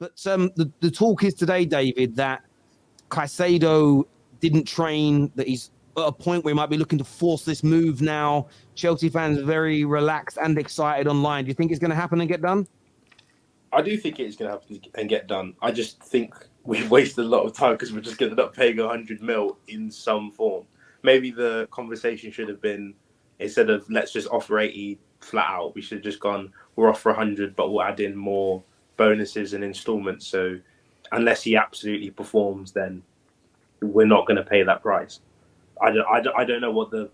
But the talk is today, David, that Caicedo didn't train, that he's at a point where he might be looking to force this move now. Chelsea fans are very relaxed and excited online. Do you think it's going to happen and get done? I do think it's going to happen and get done. I just think we've wasted a lot of time because we're just going to end up paying 100 mil in some form. Maybe the conversation should have been, instead of let's just offer 80 flat out, we should have just gone, we'll offer 100, but we'll add in more bonuses and installments. So unless he absolutely performs, then we're not going to pay that price. I don't know what the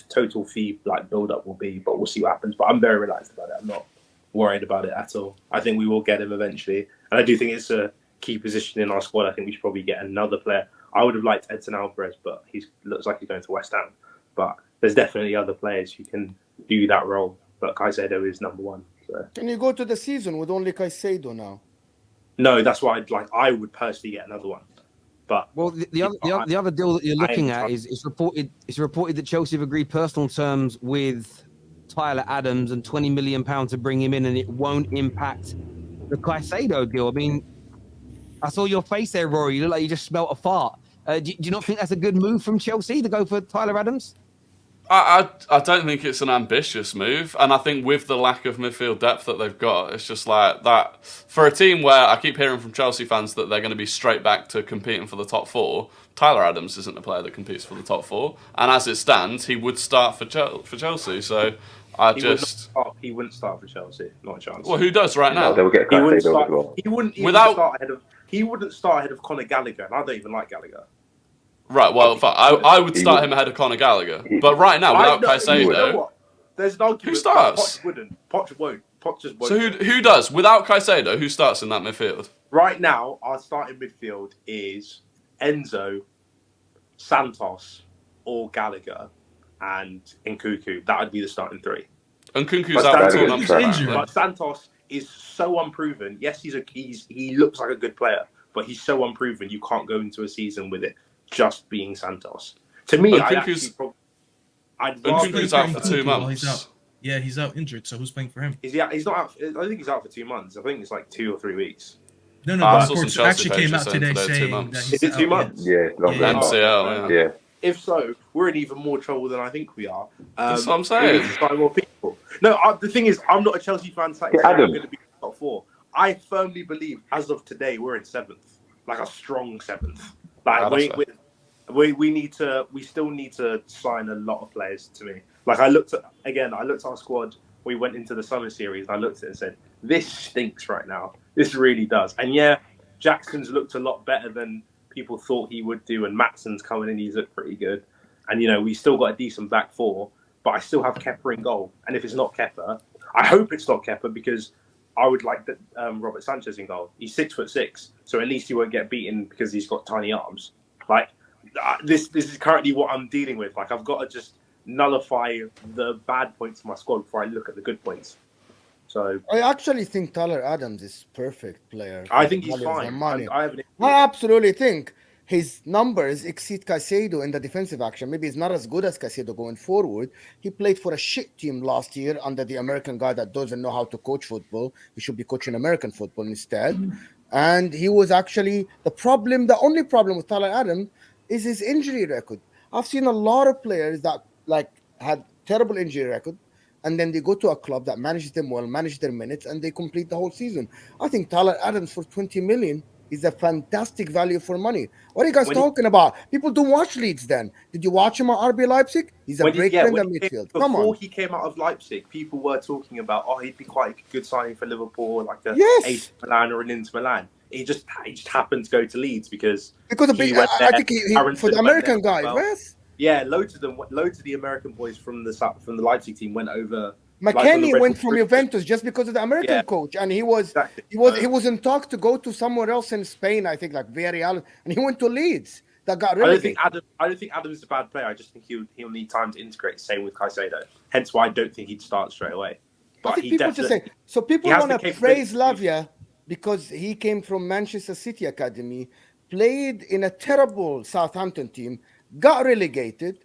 total fee build up will be, but we'll see what happens. But I'm very relaxed about it. I'm not worried about it at all. I think we will get him eventually, and I do think it's a key position in our squad. I think we should probably get another player. I would have liked Edson Alvarez, but he looks like he's going to West Ham. But there's definitely other players who can do that role. But Caicedo is number one. So. Can you go to the season with only Caicedo now? No, that's why I would personally get another one. But the other deal that you're looking at is it's reported that Chelsea have agreed personal terms with Tyler Adams and £20 million to bring him in, and it won't impact the Caicedo deal. I mean, I saw your face there, Rory. You look like you just smelt a fart. Do you not think that's a good move from Chelsea to go for Tyler Adams? I don't think it's an ambitious move, and I think with the lack of midfield depth that they've got, it's just like that for a team where I keep hearing from Chelsea fans that they're going to be straight back to competing for the top four. Tyler Adams isn't a player that competes for the top four, and as it stands, he would start for Chelsea. So he wouldn't start for Chelsea, not a chance. Well, who does right now? They will get Caicedo as well. He wouldn't start ahead of Conor Gallagher, and I don't even like Gallagher. Right, well, I would start him ahead of Conor Gallagher. But right now, without Caicedo... You know what? There's an argument. Who starts? Poch wouldn't. Poch won't. Poch just won't. So who does? Without Caicedo, who starts in that midfield? Right now, our starting midfield is Enzo, Santos, or Gallagher, and Nkunku. That would be the starting three. Nkunku's out for 2 months. But Santos is so unproven. Yes, he looks like a good player, but he's so unproven. You can't go into a season with it just being Santos. To me, Nkunku's out for 2 months. He's out injured. So who's playing for him? He's not out. I think he's out for 2 months. I think it's like 2 or 3 weeks. No. But reports actually came out today saying that he's out. 2 months? Yeah, MCL. Yeah. If so, we're in even more trouble than I think we are. That's what I'm saying. More people. No, the thing is, I'm not a Chelsea fan saying we're going to be top four. I firmly believe, as of today, we're in 7th, like a strong 7th. Like we still need to sign a lot of players. To me, like I looked at our squad. We went into the summer series, and I looked at it and said, "This stinks right now. This really does." And yeah, Jackson's looked a lot better than people thought he would do, and Matson's coming in. He's looked pretty good, and we still got a decent back four. But I still have Kepa in goal, and if it's not Kepa, I hope it's not Kepa because I would like Robert Sanchez in goal. He's 6'6", so at least he won't get beaten because he's got tiny arms. Like this is currently what I'm dealing with. Like I've got to just nullify the bad points of my squad before I look at the good points. So I actually think Tyler Adams is perfect player. I think he's fine. I absolutely think his numbers exceed Caicedo in the defensive action. Maybe he's not as good as Caicedo going forward. He played for a shit team last year under the American guy that doesn't know how to coach football. He should be coaching American football instead. Mm-hmm. And he was actually the only problem with Tyler Adams is his injury record. I've seen a lot of players that had terrible injury record, and then they go to a club that manages them well, manage their minutes, and they complete the whole season. I think Tyler Adams for 20 million is a fantastic value for money. What are you guys talking about? People don't watch Leeds then. Did you watch him at RB Leipzig? He's a great player in the midfield. Come on. Before he came out of Leipzig, people were talking about, he'd be quite a good signing for Liverpoor, like AC Milan or an Inter Milan. He just happened to go to Leeds because I think he for the American guys, yes. Yeah, loads of the American boys from the Leipzig team went over. McKennie went from Juventus just because of the American coach, and he was in talk to go to somewhere else in Spain, I think, like Villarreal, and he went to Leeds. That got relegated. I don't think Adams is a bad player. I just think he'll need time to integrate. Same with Caicedo. Hence why I don't think he'd start straight away. But I think people just say so. People want to praise Lavia because he came from Manchester City Academy, played in a terrible Southampton team, got relegated,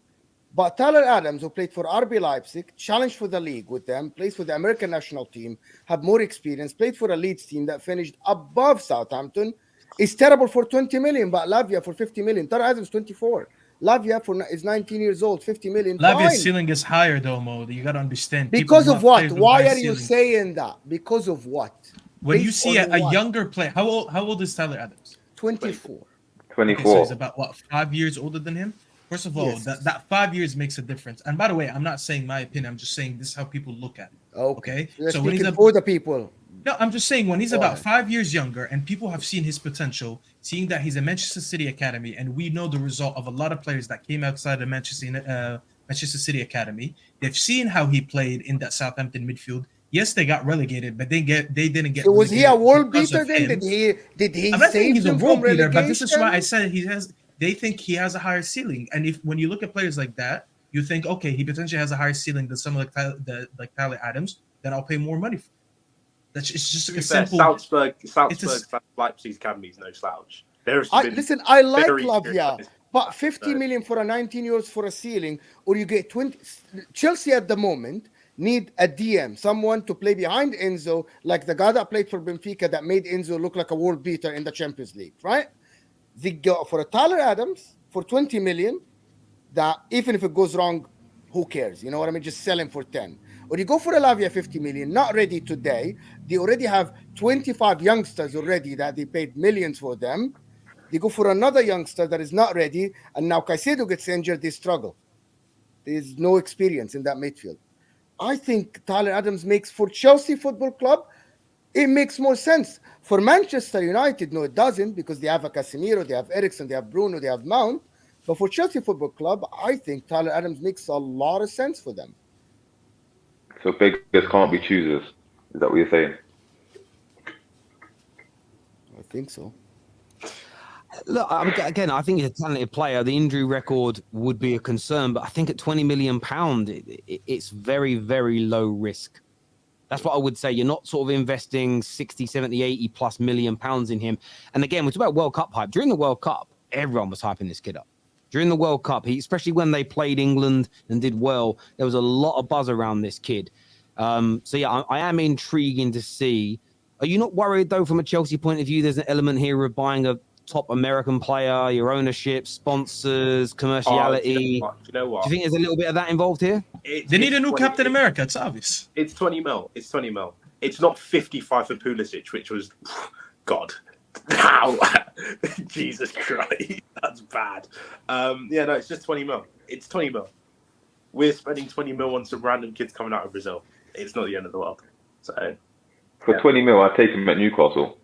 But Tyler Adams, who played for RB Leipzig, challenged for the league with them, plays for the American national team, have more experience, played for a Leeds team that finished above Southampton, is terrible for 20 million, but Lavia for 50 million. Tyler Adams 24. Lavia is 19 years old, 50 million. Lavia's fine. ceiling is higher though, Mo. You got to understand. Because of what? Why are you saying that? Because of what? When you see a younger player, how old is Tyler Adams? 24. 24. Okay, so he's about what, 5 years older than him? First of all, Yes. that 5 years makes a difference. And by the way, I'm not saying my opinion. I'm just saying this is how people look at it. Okay. You're So when he's speaking for the people. No, I'm just saying when he's Go about ahead. 5 years younger and people have seen his potential, seeing that he's a Manchester City academy, and we know the result of a lot of players that came outside the Manchester City academy. They've seen how he played in that Southampton midfield. Yes, they got relegated, but they didn't get. So was he a world because beater of then? him. Did he I'm not saying save he's a them world from beater, relegation? but this is why I said they think he has a higher ceiling. And if when you look at players like that, you think, okay, he potentially has a higher ceiling than someone like Tyler Adams, then I'll pay more money for. It's just a simple. Salzburg, Leipzig's academy is no slouch. Listen, I like very Lavia, serious. but 50 million for a 19-year-old for a ceiling, or you get 20. Chelsea at the moment need a DM, someone to play behind Enzo, like the guy that played for Benfica that made Enzo look like a world beater in the Champions League, right? They go for a Tyler Adams for 20 million, that even if it goes wrong, who cares? You know what I mean? Just sell him for 10. Or you go for a Lavia 50 million, not ready today. They already have 25 youngsters already that they paid millions for them. They go for another youngster that is not ready, and now Caicedo gets injured, they struggle. There's no experience in that midfield. I think Tyler Adams makes for Chelsea Football Club, it makes more sense. For Manchester United, no, it doesn't, because they have a Casemiro, they have Eriksen, they have Bruno, they have Mount. But for Chelsea Football Club, I think Tyler Adams makes a lot of sense for them. So beggars can't be choosers. Is that what you're saying? I think so. Look, again, I think he's a talented player. The injury record would be a concern, but I think at £20 million, it's very, very low risk. That's what I would say. You're not sort of investing 60, 70, 80 plus million pounds in him. And again, we're talking about World Cup hype. During the World Cup, everyone was hyping this kid up. During the World Cup, especially when they played England and did well, there was a lot of buzz around this kid. So yeah, I am intriguing to see. Are you not worried, though, from a Chelsea point of view, there's an element here of buying a top American player, your ownership, sponsors, commerciality? Do you know what? Do you think there's a little bit of that involved here? They need a new Captain America. It's obvious. It's 20 mil. It's 20 mil. It's not 55 for Pulisic, which was, God, how? Jesus Christ, that's bad. Yeah, no, it's just 20 mil. It's 20 mil. We're spending 20 mil on some random kids coming out of Brazil. It's not the end of the world. So for 20 mil, I'd take him at Newcastle.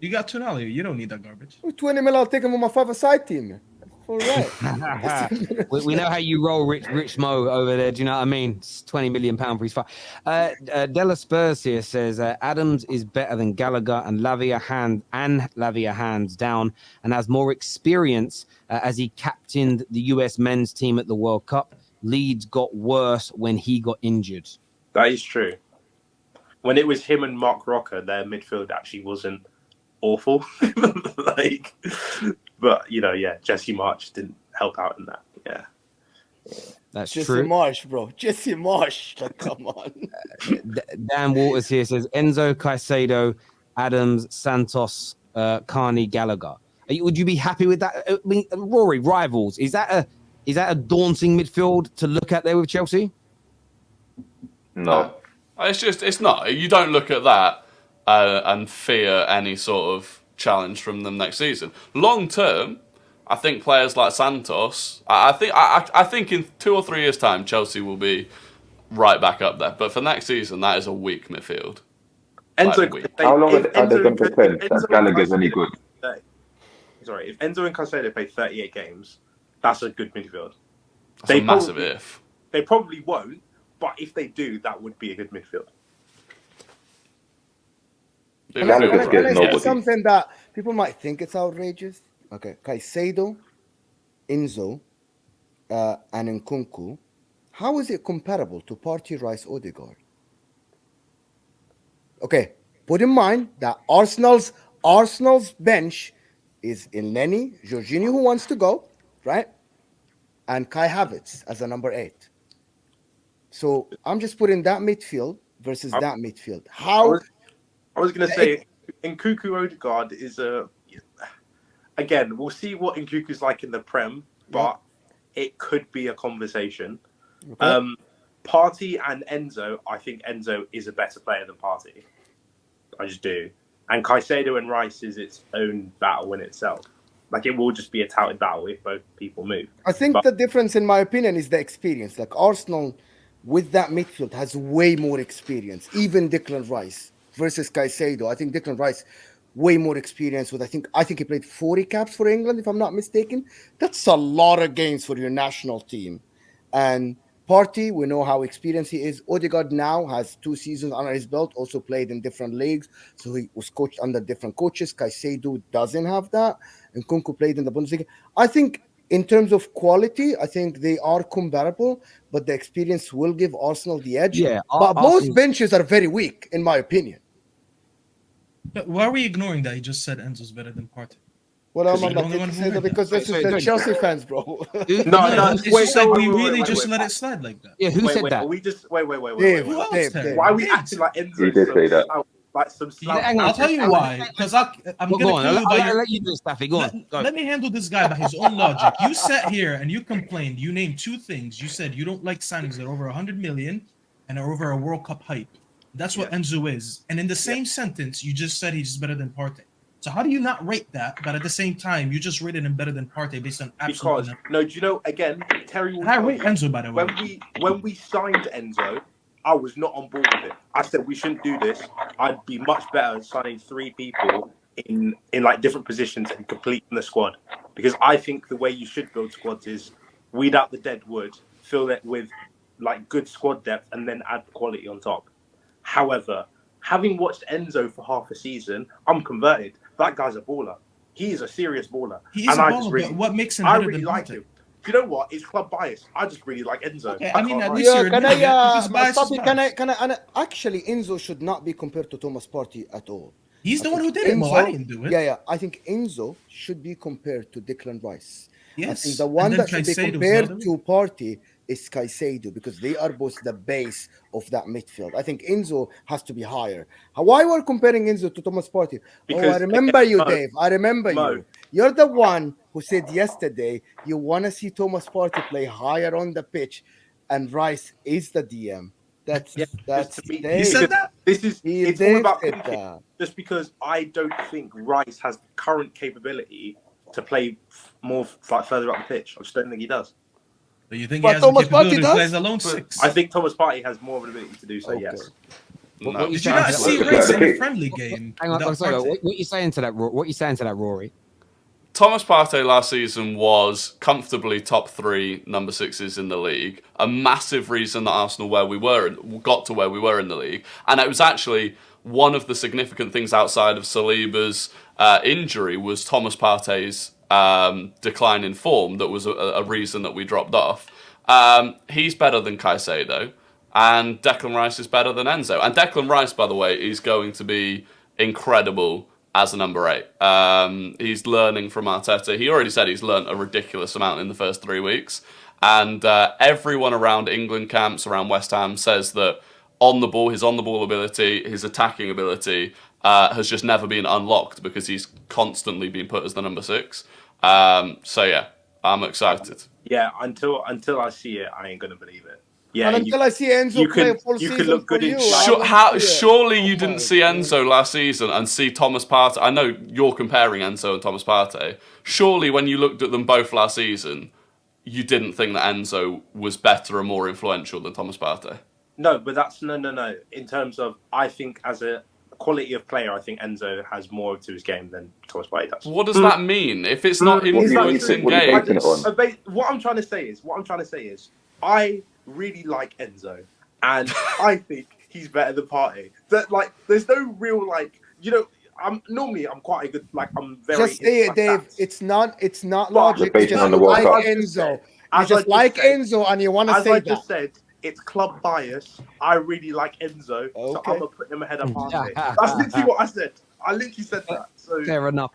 You got Tonali. You don't need that garbage. With 20 mil, I'll take him on my 5-a-side team. All right. we know how you roll, Rich Mo over there. Do you know what I mean? It's £20 million for his fight. Della Spurs here says Adams is better than Gallagher and Lavia hands down, and has more experience as he captained the US men's team at the World Cup. Leeds got worse when he got injured. that is true. When it was him and Mark Rocker, their midfield actually wasn't awful. But you know, yeah, Jesse Marsch didn't help out in that. Yeah, That's Jesse true. Marsch, bro. Jesse Marsch. Like, come on. Dan Waters here says Enzo, Caicedo, Adams, Santos, Carney, Gallagher. Would you be happy with that? I mean, Rory, rivals. Is that a daunting midfield to look at there with Chelsea? No. It's not. You don't look at that and fear any sort of challenge from them next season. Long term, I think players like Santos, I think in 2 or 3 years' time, Chelsea will be right back up there. But for next season, that is a weak midfield. How long are they going to pretend that Gallagher's any good? Sorry, if Enzo and Caicedo play 38 games, that's a good midfield. That's a massive if. They probably won't, but if they do, that would be a good midfield. Can I say something that people might think it's outrageous? Okay, Caicedo, Enzo, and Nkunku. How is it comparable to Partey, Rice, Odegaard? Okay, put in mind that Arsenal's bench is Elneny, Jorginho, who wants to go, right? and Kai Havertz as a number 8. So I'm just putting that midfield versus that midfield. How? I was going to say, Nkuku Odegaard is again, we'll see what Nkuku's like in the Prem, but it could be a conversation. Okay. Partey and Enzo, I think Enzo is a better player than Partey. I just do. And Caicedo and Rice is its own battle in itself. Like, it will just be a touted battle if both people move. I think the difference, in my opinion, is the experience. Like Arsenal, with that midfield, has way more experience. Even Declan Rice versus Caicedo. I think Declan Rice, way more experience. With I think he played 40 caps for England, if I'm not mistaken. That's a lot of games for your national team. And Partey, we know how experienced he is. Odegaard now has 2 seasons under his belt, also played in different leagues, so he was coached under different coaches. Caicedo doesn't have that, and Nkunku played in the Bundesliga. I think in terms of quality, I think they are comparable, but the experience will give Arsenal the edge. Yeah, but both benches are very weak, in my opinion. But why are we ignoring that? He just said Enzo's better than Partey. Well, I'm not going to say that because this is the Chelsea fans, bro. No, it's just like we really just let it slide like that. Yeah, who said that? We just wait. Dave. Why are we acting like Enzo? He did say that. Like some slouch. I'll tell you why. Because I'm going to kill you by I'll let you do it, Staffy. Go on. Let me handle this guy by his own logic. You sat here and you complained. You named 2 things. You said you don't like signings that are over 100 million and are over a World Cup hype. That's what Enzo is. And in the same sentence, you just said he's better than Partey. So how do you not rate that? But at the same time, you just rated him better than Partey based on absolute. Because no, do you know? Again, Terry. I rate Enzo, by the way. When we signed Enzo, I was not on board with it. I said we shouldn't do this. I'd be much better signing 3 people in like different positions and completing the squad. Because I think the way you should build squads is weed out the dead wood, fill it with like good squad depth, and then add quality on top. However, having watched Enzo for half a season, I'm converted. That guy's a baller. He is a serious baller. He is a baller, but what makes him better than like Partey? him. You know what? It's club bias. I just really like Enzo. Okay, I mean, at least you're admitting it. Actually, Enzo should not be compared to Thomas Partey at all. He's the one who did it, Mo. I didn't do it. Yeah. I think Enzo should be compared to Declan Rice. Yes. I think the one that should be compared to Partey is Caicedo, because they are both the base of that midfield. I think Enzo has to be higher. Why we're comparing Enzo to Thomas Partey? I remember you, Dave. I remember you. You're the one who said yesterday you want to see Thomas Partey play higher on the pitch, and Rice is the DM. That's you said that? It's all about thinking. Just because I don't think Rice has the current capability to play more like further up the pitch. I just don't think he does. But you think he has the capability to play as a lone 6? I think Thomas Partey has more of an ability to do so, yes. No. Did you not see Rice in the friendly game? Hang on, sorry, what are you saying to that, Rory? Thomas Partey last season was comfortably top 3 number 6s in the league. A massive reason that Arsenal got to where we were in the league. And it was actually one of the significant things outside of Saliba's injury was Thomas Partey's decline in form. That was a reason that we dropped off. He's better than Caicedo, and Declan Rice is better than Enzo. And Declan Rice, by the way, is going to be incredible as a number 8. He's learning from Arteta. He already said he's learned a ridiculous amount in the first 3 weeks. And everyone around England camps, around West Ham, says that his on-the-ball ability, his attacking ability has just never been unlocked because he's constantly been put as the number 6. So yeah, I'm excited. Yeah, until I see it, I ain't gonna believe it. Yeah, and until I see Enzo play a full season look good for you, surely you didn't see Enzo last season and see Thomas Partey. I know you're comparing Enzo and Thomas Partey. Surely when you looked at them both last season, you didn't think that Enzo was better and more influential than Thomas Partey? No, but that's no. In terms of, I think as a quality of player, I think Enzo has more to his game than Thomas Partey does. What does that mean? If it's not influencing game, what I'm trying to say is, I really like Enzo, and I think he's better than Partey. There's no real I'm quite a good I'm very. Just say it, Dave. It's not logic. You just like Enzo. You just like Enzo, and you want to say that. As I just said, it's club bias. I really like Enzo, so I'm gonna put him ahead of Partey. That's literally what I said. I literally said that. So fair enough.